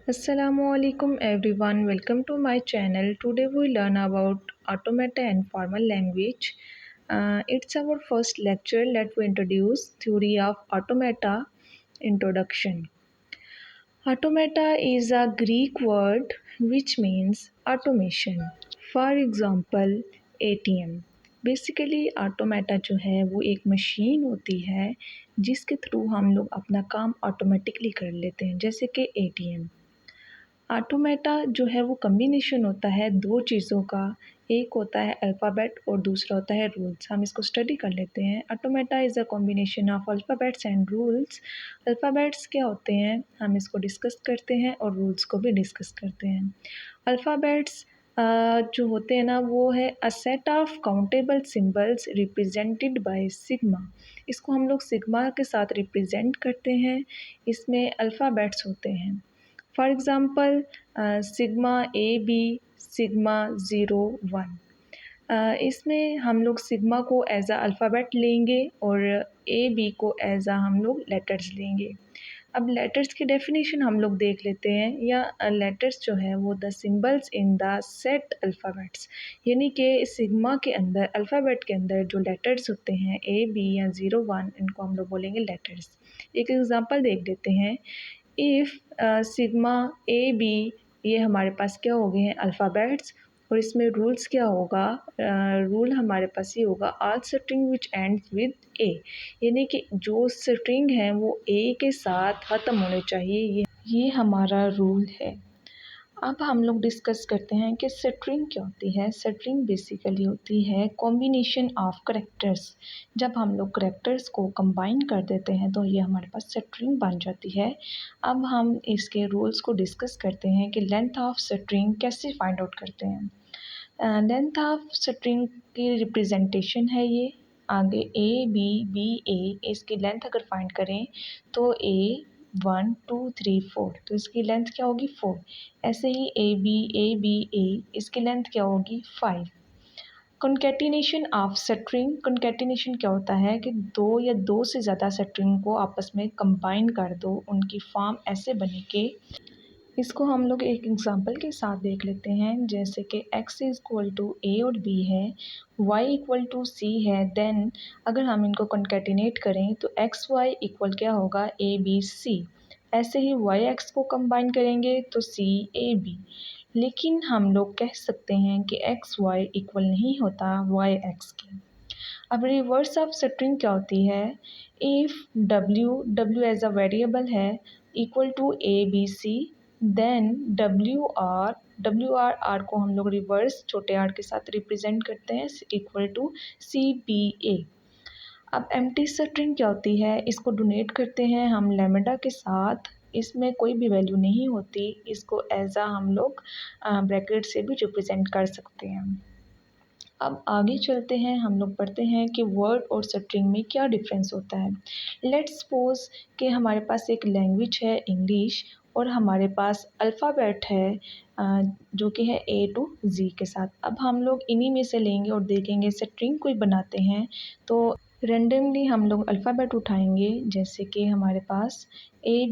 Assalamualaikum everyone, welcome to my channel. Today we learn about automata and formal language. It's our first lecture. Let we introduce theory of automata. Introduction. Automata is a Greek word which means automation. For example, ATM. Basically automata जो है वो एक machine होती है जिसके through हम लोग अपना काम ऑटोमेटिकली कर लेते हैं, जैसे कि ATM। ऑटोमेटा जो है वो कम्बिनेशन होता है दो चीज़ों का, एक होता है अल्फ़ाबेट और दूसरा होता है रूल्स। हम इसको स्टडी कर लेते हैं। Automata is a combination of alphabets and rules. Alphabets क्या होते हैं हम इसको डिस्कस करते हैं और रूल्स को भी डिस्कस करते हैं। अल्फ़ाबेट्स जो होते हैं ना वो है a set of countable symbols represented by sigma. इसको हम लोग सिग्मा के साथ रिप्रेजेंट करते हैं। इसमें अल्फ़ाबेट्स होते हैं। For example sigma AB, sigma 0 1। इसमें हम लोग सिग्मा को एज अ अल्फ़ाबेट लेंगे और AB को एज अ हम लोग लेटर्स लेंगे। अब लेटर्स की डेफिनेशन हम लोग देख लेते हैं। या लेटर्स जो है वो the symbols in the set alphabets, यानी कि सिग्मा के अंदर अल्फ़ाबेट के अंदर जो लेटर्स होते हैं AB या 0 1, इनको हम लोग बोलेंगे लेटर्स। एक एग्ज़ाम्पल देख लेते हैं। इफ़ सिग्मा AB, ये हमारे पास क्या हो गए हैं अल्फ़ाबेट्स, और इसमें रूल्स क्या होगा, रूल हमारे पास ये होगा all string which ends with a, यानी कि जो स्ट्रिंग है वो ए के साथ ख़त्म होने चाहिए। ये हमारा रूल है। अब हम लोग डिस्कस करते हैं कि स्ट्रिंग क्या होती है। स्ट्रिंग बेसिकली होती है कॉम्बिनेशन ऑफ करेक्टर्स। जब हम लोग करेक्टर्स को कंबाइन कर देते हैं तो ये हमारे पास स्ट्रिंग बन जाती है। अब हम इसके रूल्स को डिस्कस करते हैं कि लेंथ ऑफ स्ट्रिंग कैसे फाइंड आउट करते हैं। लेंथ ऑफ स्ट्रिंग की रिप्रेजेंटेशन है ये। आगे A B इसकी लेंथ अगर फाइंड करें तो A 1 2 3 4, तो इसकी लेंथ क्या होगी 4। ऐसे ही A B इसकी लेंथ क्या होगी 5। Concatenation of string. कंकेटिनेशन क्या होता है कि दो या दो से ज़्यादा स्ट्रिंग को आपस में कंबाइन कर दो, उनकी फॉर्म ऐसे बने कि इसको हम लोग एक एग्जांपल के साथ देख लेते हैं। जैसे कि x is equal to A और B है, y इक्वल टू C है। देन अगर हम इनको कंकेटिनेट करें तो एक्स वाई इक्वल क्या होगा ABC। ऐसे ही वाई एक्स को कंबाइन करेंगे तो CAB। लेकिन हम लोग कह सकते हैं कि एक्स वाई इक्वल नहीं होता वाई एक्स के। अब रिवर्स ऑफ स्ट्रिंग क्या होती है। If W as a variable है equal to ABC, then WR को हम लोग रिवर्स छोटे आर के साथ रिप्रेजेंट करते हैं इक्वल टू CBA। अब एम्प्टी स्ट्रिंग क्या होती है, इसको डोनेट करते हैं हम लैम्डा के साथ। इसमें कोई भी वैल्यू नहीं होती, इसको एज आ हम लोग ब्रैकेट से भी रिप्रेजेंट कर सकते हैं। अब आगे चलते हैं, हम लोग पढ़ते हैं कि वर्ड और स्ट्रिंग में क्या डिफरेंस होता है। लेट्स सपोज कि हमारे पास एक लैंग्वेज है इंग्लिश और हमारे पास अल्फ़ाबेट है जो कि है A to Z के साथ। अब हम लोग इन्हीं में से लेंगे और देखेंगे स्ट्रिंग कोई बनाते हैं तो रेंडमली हम लोग अल्फ़ाबेट उठाएंगे। जैसे कि हमारे पास A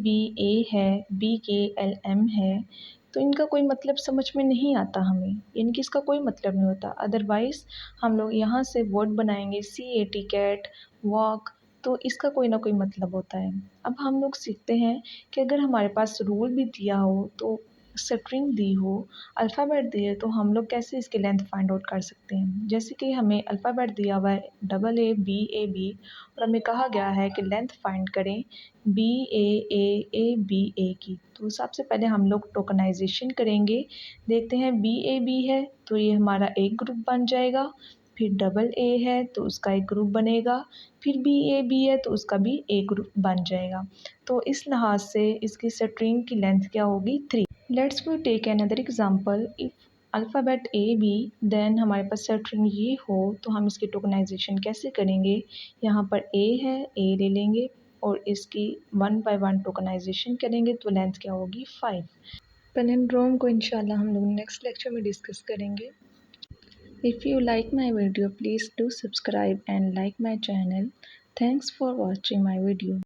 है, BKLM है, तो इनका कोई मतलब समझ में नहीं आता हमें, यानी कि इसका कोई मतलब नहीं होता। अदरवाइज़ हम लोग यहाँ से वर्ड बनाएंगे CAT कैट, वॉक, तो इसका कोई ना कोई मतलब होता है। अब हम लोग सीखते हैं कि अगर हमारे पास रूल भी दिया हो, तो स्ट्रिंग दी हो, अल्फ़ाबेट दिए, तो हम लोग कैसे इसकी लेंथ फाइंड आउट कर सकते हैं। जैसे कि हमें अल्फ़ाबेट दिया हुआ है AABAB और हमें कहा गया है कि लेंथ फाइंड करें BAAABA की। तो सबसे पहले हम लोग टोकनाइजेशन करेंगे। देखते हैं BAB है तो ये हमारा एक ग्रुप बन जाएगा, फिर AA है तो उसका एक ग्रुप बनेगा, फिर BAB है तो उसका भी एक ग्रुप बन जाएगा। तो इस लिहाज से इसकी स्ट्रिंग की लेंथ क्या होगी 3। Let's we take another example. If alphabet AB, then हमारे पास स्ट्रिंग ये हो तो हम इसकी टोकनाइजेशन कैसे करेंगे। यहाँ पर A है, A ले लेंगे और इसकी 1 बाय 1 टोकनाइजेशन करेंगे तो लेंथ क्या होगी 5। पैलिंड्रोम को इंशाल्लाह हम लोग नेक्स्ट लेक्चर में डिस्कस करेंगे। If you like my video please do subscribe and like my channel. Thanks for watching my video.